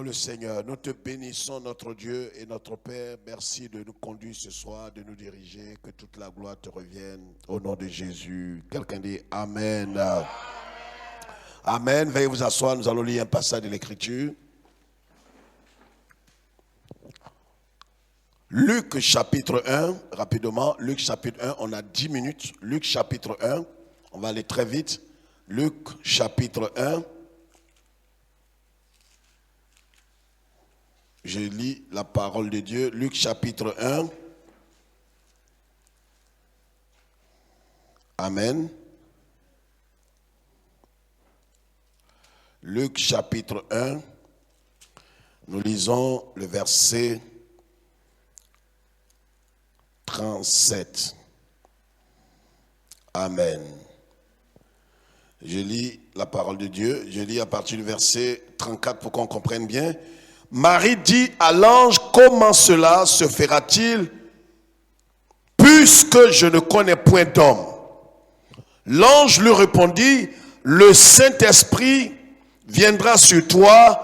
le Seigneur. Nous te bénissons, notre Dieu et notre Père. Merci de nous conduire ce soir, de nous diriger. Que toute la gloire te revienne. Au nom de Jésus. Quelqu'un dit Amen. Amen. Amen. Veuillez vous asseoir. Nous allons lire un passage de l'Écriture. Luc chapitre 1, rapidement. Luc chapitre 1, on a 10 minutes. Luc chapitre 1, on va aller très vite. Luc chapitre 1. Je lis la parole de Dieu. Luc chapitre 1. Amen. Luc chapitre 1. Nous lisons le verset 37. Amen. Je lis la parole de Dieu. Je lis à partir du verset 34 pour qu'on comprenne bien. Marie dit à l'ange, comment cela se fera-t-il puisque je ne connais point d'homme? L'ange lui répondit, le Saint-Esprit viendra sur toi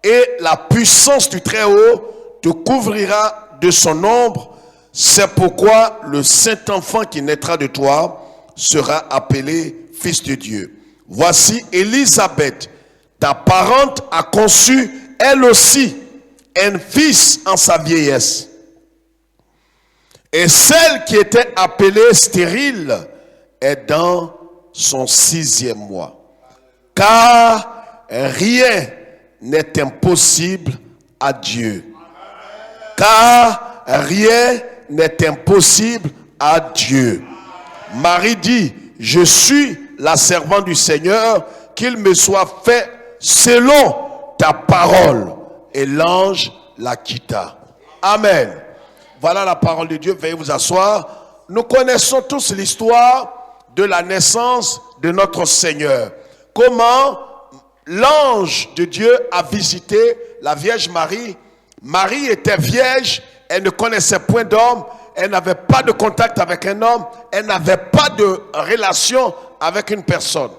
et la puissance du Très-Haut te couvrira de son ombre. C'est pourquoi le Saint-Enfant qui naîtra de toi sera appelé Fils de Dieu. Voici Élisabeth, ta parente a conçu elle aussi un fils en sa vieillesse. Et celle qui était appelée stérile est dans son 6e mois. Car rien n'est impossible à Dieu. Car rien n'est impossible à Dieu. Marie dit, je suis la servante du Seigneur, qu'il me soit fait selon ta parole. Et l'ange la quitta. Amen. Voilà la parole de Dieu. Veuillez vous asseoir. Nous connaissons tous l'histoire de la naissance de notre Seigneur. Comment l'ange de Dieu a visité la Vierge Marie. Marie était vierge. Elle ne connaissait point d'homme. Elle n'avait pas de contact avec un homme. Elle n'avait pas de relation avec une personne.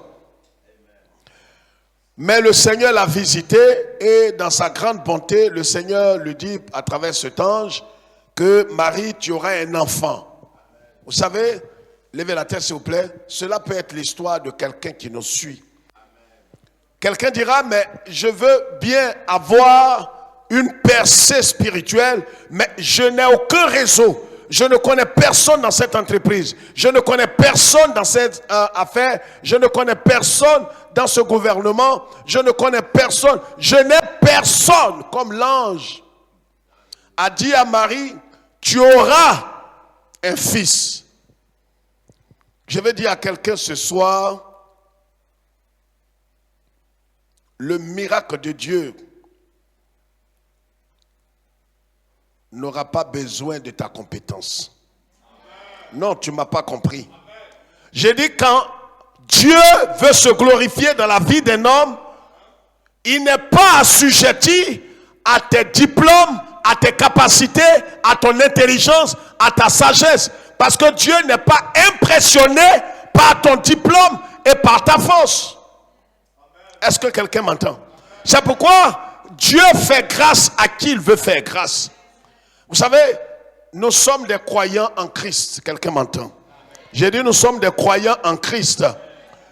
Mais le Seigneur l'a visité et dans sa grande bonté, le Seigneur lui dit à travers cet ange que Marie, tu auras un enfant. Vous savez, levez la tête s'il vous plaît, cela peut être l'histoire de quelqu'un qui nous suit. Quelqu'un dira, mais je veux bien avoir une percée spirituelle, mais je n'ai aucun réseau. Je ne connais personne dans cette entreprise. Je ne connais personne dans cette affaire. Je ne connais personne dans ce gouvernement. Je ne connais personne. Je n'ai personne. Comme l'ange a dit à Marie, tu auras un fils. Je vais dire à quelqu'un ce soir, le miracle de Dieu n'aura pas besoin de ta compétence. Non, tu ne m'as pas compris. J'ai dit quand Dieu veut se glorifier dans la vie d'un homme, il n'est pas assujetti à tes diplômes, à tes capacités, à ton intelligence, à ta sagesse. Parce que Dieu n'est pas impressionné par ton diplôme et par ta force. Est-ce que quelqu'un m'entend? C'est pourquoi Dieu fait grâce à qui il veut faire grâce. Vous savez, nous sommes des croyants en Christ. Quelqu'un m'entend? J'ai dit nous sommes des croyants en Christ.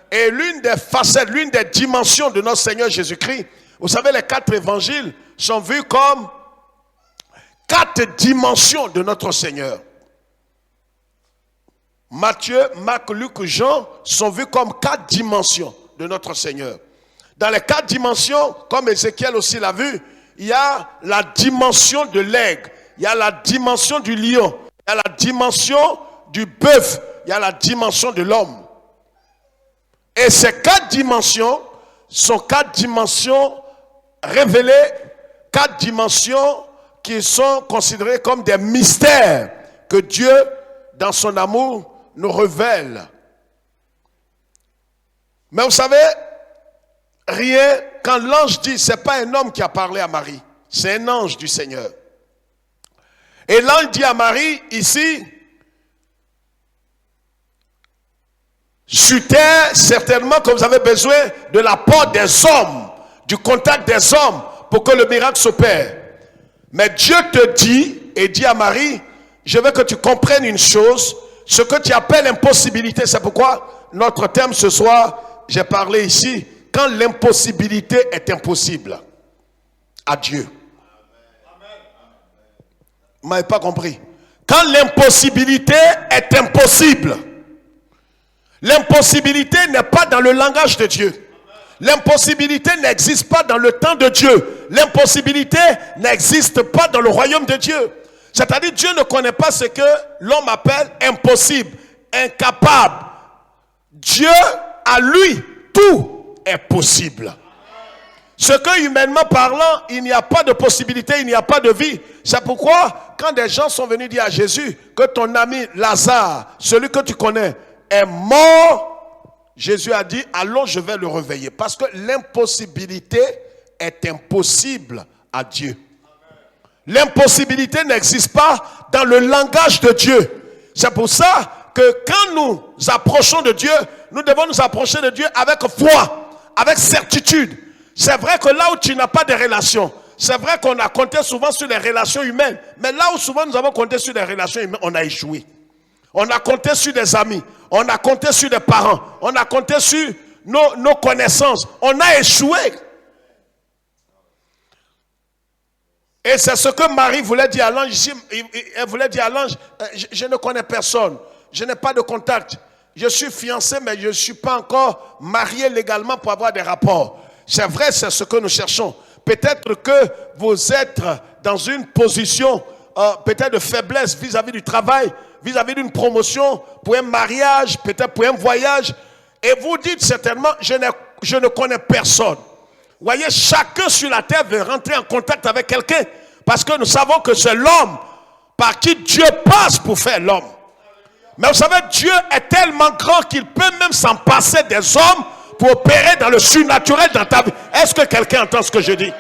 Et l'une des facettes, l'une des dimensions de notre Seigneur Jésus-Christ, vous savez, les 4 évangiles sont vus comme 4 dimensions de notre Seigneur. Matthieu, Marc, Luc, Jean sont vus comme 4 dimensions de notre Seigneur. Dans les 4 dimensions, comme Ézéchiel aussi l'a vu, il y a la dimension de l'aigle. Il y a la dimension du lion, il y a la dimension du bœuf, il y a la dimension de l'homme. Et ces 4 dimensions sont 4 dimensions révélées, 4 dimensions qui sont considérées comme des mystères que Dieu, dans son amour, nous révèle. Mais vous savez, rien, quand l'ange dit, ce n'est pas un homme qui a parlé à Marie, c'est un ange du Seigneur. Et l'ange dit à Marie, ici, sur terre, certainement que vous avez besoin de l'apport des hommes, du contact des hommes, pour que le miracle s'opère. Mais Dieu te dit et dit à Marie, je veux que tu comprennes une chose, ce que tu appelles impossibilité, c'est pourquoi notre thème ce soir, j'ai parlé ici, quand l'impossibilité est impossible à Dieu. Vous m'avez pas compris. Quand l'impossibilité est impossible, l'impossibilité n'est pas dans le langage de Dieu. L'impossibilité n'existe pas dans le temps de Dieu. L'impossibilité n'existe pas dans le royaume de Dieu. C'est-à-dire Dieu ne connaît pas ce que l'homme appelle impossible, incapable. Dieu, à lui, tout est possible. Ce que humainement parlant, il n'y a pas de possibilité, il n'y a pas de vie. C'est pourquoi, quand des gens sont venus dire à Jésus que ton ami Lazare, celui que tu connais, est mort, Jésus a dit, allons, je vais le réveiller. Parce que l'impossibilité est impossible à Dieu. L'impossibilité n'existe pas dans le langage de Dieu. C'est pour ça que quand nous approchons de Dieu, nous devons nous approcher de Dieu avec foi, avec certitude. C'est vrai que là où tu n'as pas de relation, c'est vrai qu'on a compté souvent sur les relations humaines, mais là où souvent nous avons compté sur les relations humaines, on a échoué. On a compté sur des amis, on a compté sur des parents, on a compté sur nos connaissances, on a échoué. Et c'est ce que Marie voulait dire à l'ange ici. Elle voulait dire à l'ange, je ne connais personne, je n'ai pas de contact. Je suis fiancé, mais je ne suis pas encore marié légalement pour avoir des rapports. C'est vrai, c'est ce que nous cherchons. Peut-être que vous êtes dans une position peut-être de faiblesse vis-à-vis du travail, vis-à-vis d'une promotion, pour un mariage, peut-être pour un voyage. Et vous dites certainement, je ne connais personne. Vous voyez, chacun sur la terre veut rentrer en contact avec quelqu'un. Parce que nous savons que c'est l'homme par qui Dieu passe pour faire l'homme. Mais vous savez, Dieu est tellement grand qu'il peut même s'en passer des hommes pour opérer dans le surnaturel dans ta vie. Est-ce que quelqu'un entend ce que je dis?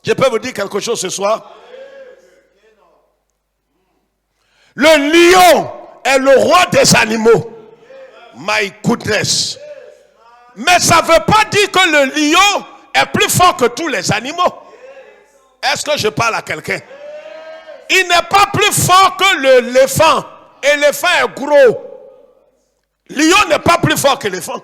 Je peux vous dire quelque chose ce soir? Le lion est le roi des animaux. My goodness. Mais ça ne veut pas dire que le lion est plus fort que tous les animaux. Est-ce que je parle à quelqu'un? Il n'est pas plus fort que l'éléphant. L'éléphant est gros. Le lion n'est pas plus fort que l'éléphant.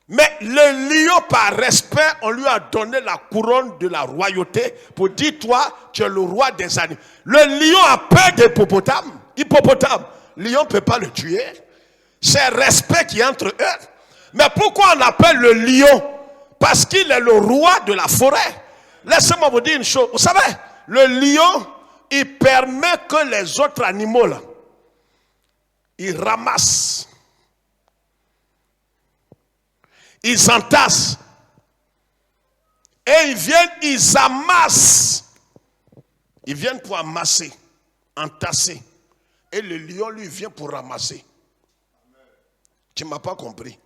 Mais le lion, par respect, on lui a donné la couronne de la royauté pour dire, toi, tu es le roi des animaux. Le lion a peur des hippopotames. Le lion ne peut pas le tuer. C'est respect qui est entre eux. Mais pourquoi on appelle le lion? Parce qu'il est le roi de la forêt. Laissez-moi vous dire une chose. Vous savez, le lion, il permet que les autres animaux, là, ils ramassent. Ils entassent. Et ils viennent, ils amassent. Ils viennent pour amasser, entasser. Et le lion, lui, vient pour ramasser. Tu ne m'as pas compris.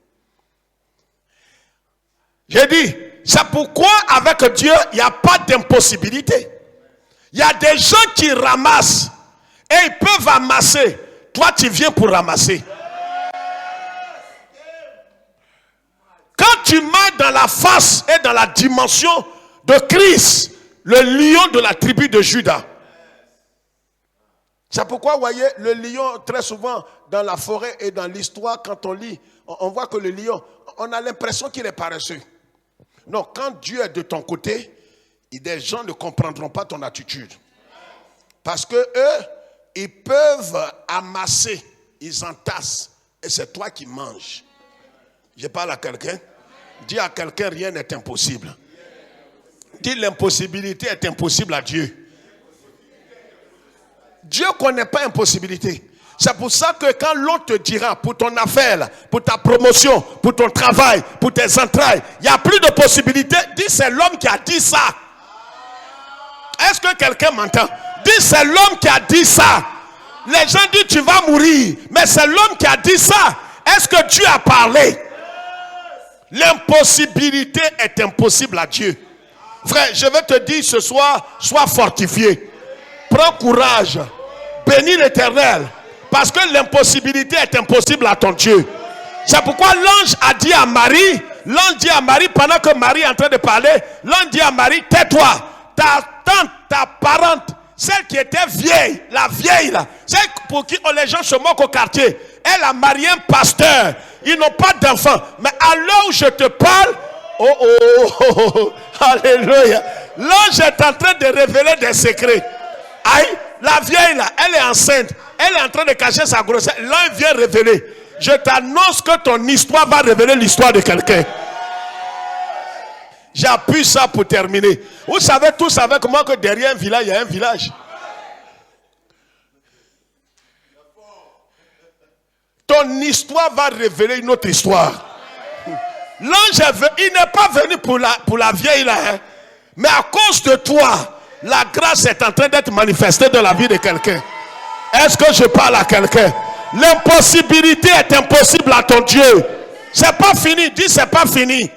J'ai dit, c'est pourquoi avec Dieu, il n'y a pas d'impossibilité. Il y a des gens qui ramassent et ils peuvent amasser. Toi, tu viens pour ramasser. Quand tu mets dans la face et dans la dimension de Christ, le lion de la tribu de Juda. C'est pourquoi, vous voyez, le lion, très souvent, dans la forêt et dans l'histoire, quand on lit, on voit que le lion, on a l'impression qu'il est paresseux. Non, quand Dieu est de ton côté, des gens ne comprendront pas ton attitude. Parce que eux, ils peuvent amasser, ils entassent, et c'est toi qui manges. Je parle à quelqu'un. Dis à quelqu'un, rien n'est impossible. Dis, l'impossibilité est impossible à Dieu. Dieu ne connaît pas impossibilité. C'est pour ça que quand l'on te dira pour ton affaire, pour ta promotion, pour ton travail, pour tes entrailles, il n'y a plus de possibilité, dis c'est l'homme qui a dit ça. Est-ce que quelqu'un m'entend? Dis c'est l'homme qui a dit ça. Les gens disent tu vas mourir, mais c'est l'homme qui a dit ça. Est-ce que Dieu a parlé? L'impossibilité est impossible à Dieu. Frère, je vais te dire ce soir, sois fortifié. Prends courage. Bénis l'Éternel. Parce que l'impossibilité est impossible à ton Dieu. C'est pourquoi l'ange a dit à Marie, L'ange dit à Marie, pendant que Marie est en train de parler, l'ange dit à Marie, tais-toi. Ta tante, ta parente, celle qui était vieille, la vieille là, celle pour qui les gens se moquent au quartier, elle a marié un pasteur. Ils n'ont pas d'enfants. Mais à l'heure où je te parle, alléluia. L'ange est en train de révéler des secrets. Aïe, la vieille là, elle est enceinte. Elle est en train de cacher sa grossesse. L'ange vient révéler. Je t'annonce que ton histoire va révéler l'histoire de quelqu'un. J'appuie ça pour terminer. Vous savez tous avec moi que derrière un village, il y a un village. Ton histoire va révéler une autre histoire. L'ange, il n'est pas venu pour la vieille là. Hein. Mais à cause de toi, la grâce est en train d'être manifestée dans la vie de quelqu'un. Est-ce que je parle à quelqu'un? L'impossibilité est impossible à ton Dieu. C'est pas fini. Dis c'est pas fini.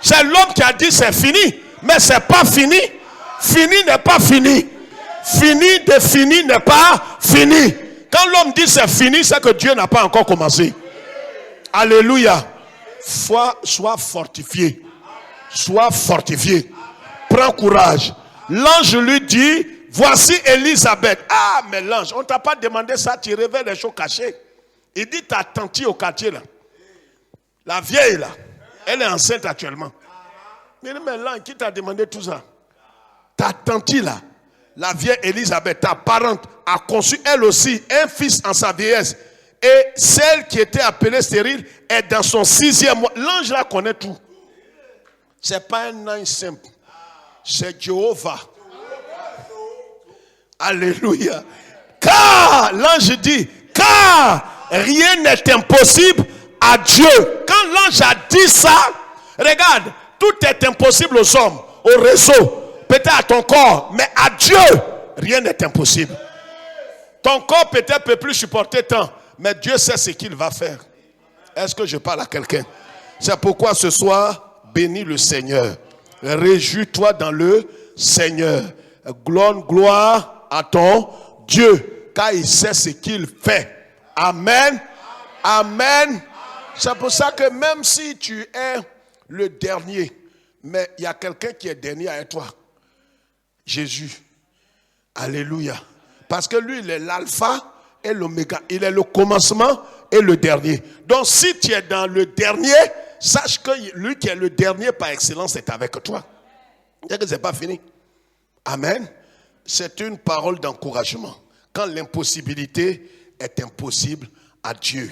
C'est l'homme qui a dit c'est fini. Mais c'est pas fini. Fini n'est pas fini. Fini de fini n'est pas fini. Quand l'homme dit c'est fini, c'est que Dieu n'a pas encore commencé. Alléluia. Sois fortifié. Sois fortifié. Prends courage. L'ange lui dit, voici Élisabeth. Ah, mais l'ange, on ne t'a pas demandé ça, tu révèles les choses cachées. Il dit, ta tante au quartier là. La vieille là. Elle est enceinte actuellement. Mais l'ange, qui t'a demandé tout ça? Ta tante là. La vieille Élisabeth, ta parente, a conçu elle aussi un fils en sa vieillesse. Et celle qui était appelée stérile est dans son 6e mois. L'ange là connaît tout. Ce n'est pas un ange simple. C'est Jéhovah. Alléluia. Car, l'ange dit, car rien n'est impossible à Dieu. Quand l'ange a dit ça, regarde, tout est impossible aux hommes, au réseau. Peut-être à ton corps, mais à Dieu, rien n'est impossible. Ton corps peut-être peut plus supporter tant, mais Dieu sait ce qu'il va faire. Est-ce que je parle à quelqu'un? C'est pourquoi ce soir, bénis le Seigneur. Réjouis-toi dans le Seigneur. Gloire à ton Dieu, car il sait ce qu'il fait. Amen. Amen. C'est pour ça que même si tu es le dernier, mais il y a quelqu'un qui est dernier avec toi. Jésus. Alléluia. Parce que lui, il est l'alpha et l'oméga. Il est le commencement et le dernier. Donc si tu es dans le dernier, sache que lui qui est le dernier par excellence est avec toi. C'est que ce n'est pas fini. Amen. C'est une parole d'encouragement. Quand l'impossibilité est impossible à Dieu.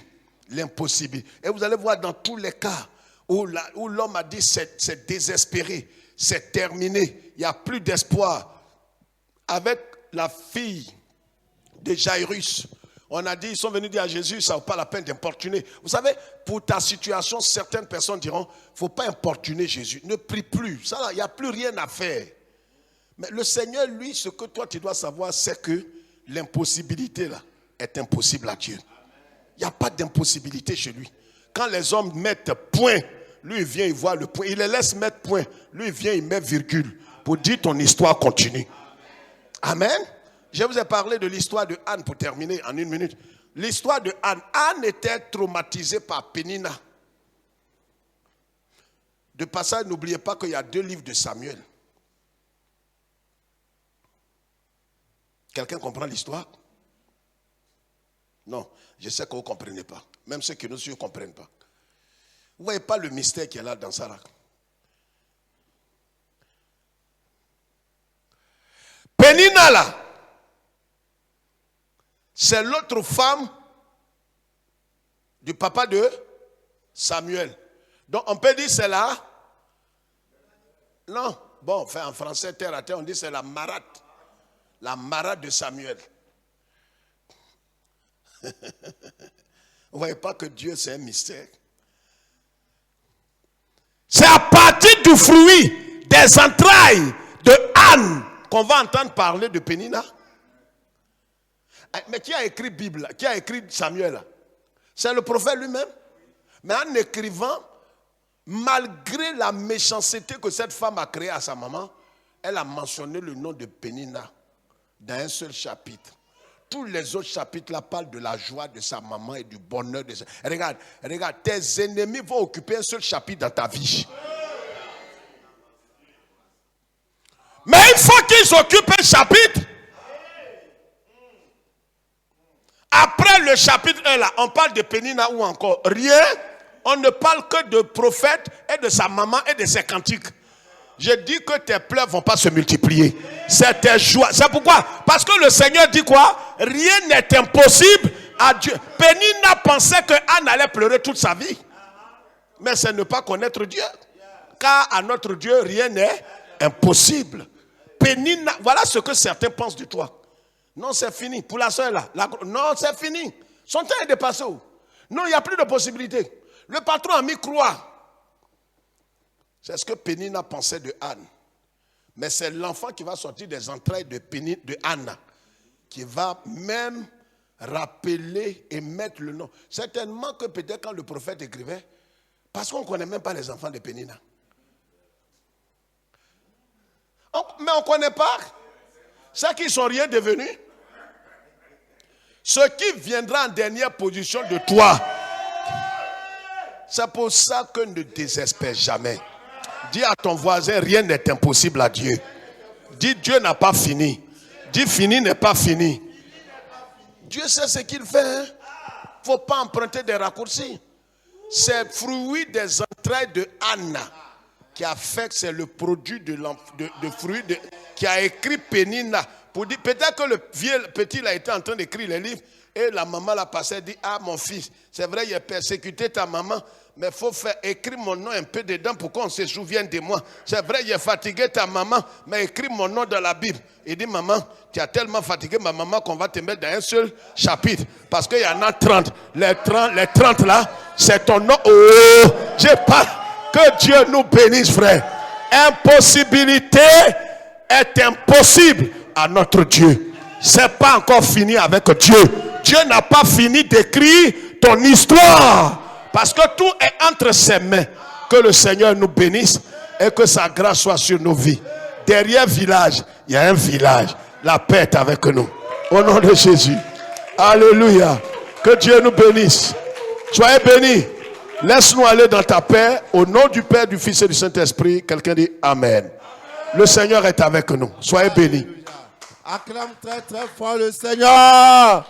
L'impossible. Et vous allez voir dans tous les cas où l'homme a dit c'est désespéré, c'est terminé, il n'y a plus d'espoir. Avec la fille de Jairus, on a dit, ils sont venus dire à Jésus, ça ne vaut pas la peine d'importuner. Vous savez, pour ta situation, certaines personnes diront, il ne faut pas importuner Jésus, ne prie plus, il n'y a plus rien à faire. Mais le Seigneur, lui, ce que toi tu dois savoir, c'est que l'impossibilité là est impossible à Dieu. Il n'y a pas d'impossibilité chez lui. Quand les hommes mettent point, lui il vient, il voit le point. Il les laisse mettre point. Lui il vient, il met virgule. Pour dire ton histoire continue. Amen. Je vous ai parlé de l'histoire de Anne pour terminer en 1 minute. L'histoire de Anne. Anne était traumatisée par Pénina. De passage, n'oubliez pas qu'il y a 2 livres de Samuel. Quelqu'un comprend l'histoire? Non, je sais que vous ne comprenez pas. Même ceux qui nous suivent ne comprennent pas. Vous ne voyez pas le mystère qui est là dans ça là. Pénina là, c'est l'autre femme du papa de Samuel. Donc on peut dire c'est là. Non, bon, enfin, en français terre à terre, on dit c'est la marate. La marate de Samuel. Vous ne voyez pas que Dieu c'est un mystère. C'est à partir du fruit des entrailles de Anne qu'on va entendre parler de Pénina. Mais qui a écrit Bible? Qui a écrit Samuel? C'est le prophète lui-même. Mais en écrivant, malgré la méchanceté que cette femme a créée à sa maman, elle a mentionné le nom de Pénina dans un seul chapitre. tous les autres chapitres là parlent de la joie de sa maman et du bonheur de sa... Regarde, tes ennemis vont occuper un seul chapitre dans ta vie. Mais une fois qu'ils occupent un chapitre, après le chapitre 1 là, on parle de Pénina ou encore rien. On ne parle que de prophète et de sa maman et de ses cantiques. Je dis que tes pleurs ne vont pas se multiplier. C'est tes joies. C'est pourquoi? Parce que le Seigneur dit quoi? Rien n'est impossible à Dieu. Pénina pensait que Anne allait pleurer toute sa vie. Mais c'est ne pas connaître Dieu. Car à notre Dieu, rien n'est impossible. Pénina, voilà ce que certains pensent de toi. Non, c'est fini. Pour la soeur là. Non, c'est fini. Son temps est dépassé. Non, il n'y a plus de possibilité. Le patron a mis croix. C'est ce que Pénina pensait de Anne. Mais c'est l'enfant qui va sortir des entrailles de Anne qui va même rappeler et mettre le nom. Certainement que peut-être quand le prophète écrivait, parce qu'on ne connaît même pas les enfants de Pénina. Mais on ne connaît pas ceux qui ne sont rien devenus. Ce qui viendra en dernière position de toi. C'est pour ça que ne désespère jamais. Dis à ton voisin, rien n'est impossible à Dieu. Dis, Dieu n'a pas fini. Dis, fini n'est pas fini. Dieu sait ce qu'il fait. Il ne faut pas emprunter des raccourcis. C'est fruit des entrailles de Anna qui a fait que c'est le produit de fruit qui a écrit Pénina. Pour dire, peut-être que le vieux petit il a été en train d'écrire les livres et la maman l'a passé et dit, ah mon fils, c'est vrai, il a persécuté ta maman, mais il faut faire écrire mon nom un peu dedans pour qu'on se souvienne de moi. C'est vrai, il a fatigué ta maman, mais écris mon nom dans la Bible. Il dit, maman, tu as tellement fatigué ma maman qu'on va te mettre dans un seul chapitre. Parce qu'il y en a 30. Les 30 là, c'est ton nom. Oh, je parle. Que Dieu nous bénisse, frère. Impossibilité est impossible à notre Dieu. C'est pas encore fini avec Dieu. Dieu n'a pas fini d'écrire ton histoire. Parce que tout est entre ses mains. Que le Seigneur nous bénisse et que sa grâce soit sur nos vies. Derrière village, il y a un village. La paix est avec nous. Au nom de Jésus. Alléluia. Que Dieu nous bénisse. Soyez bénis. Laisse-nous aller dans ta paix. Au nom du Père, du Fils et du Saint-Esprit. Quelqu'un dit Amen. Le Seigneur est avec nous. Soyez bénis. Acclame très très fort le Seigneur.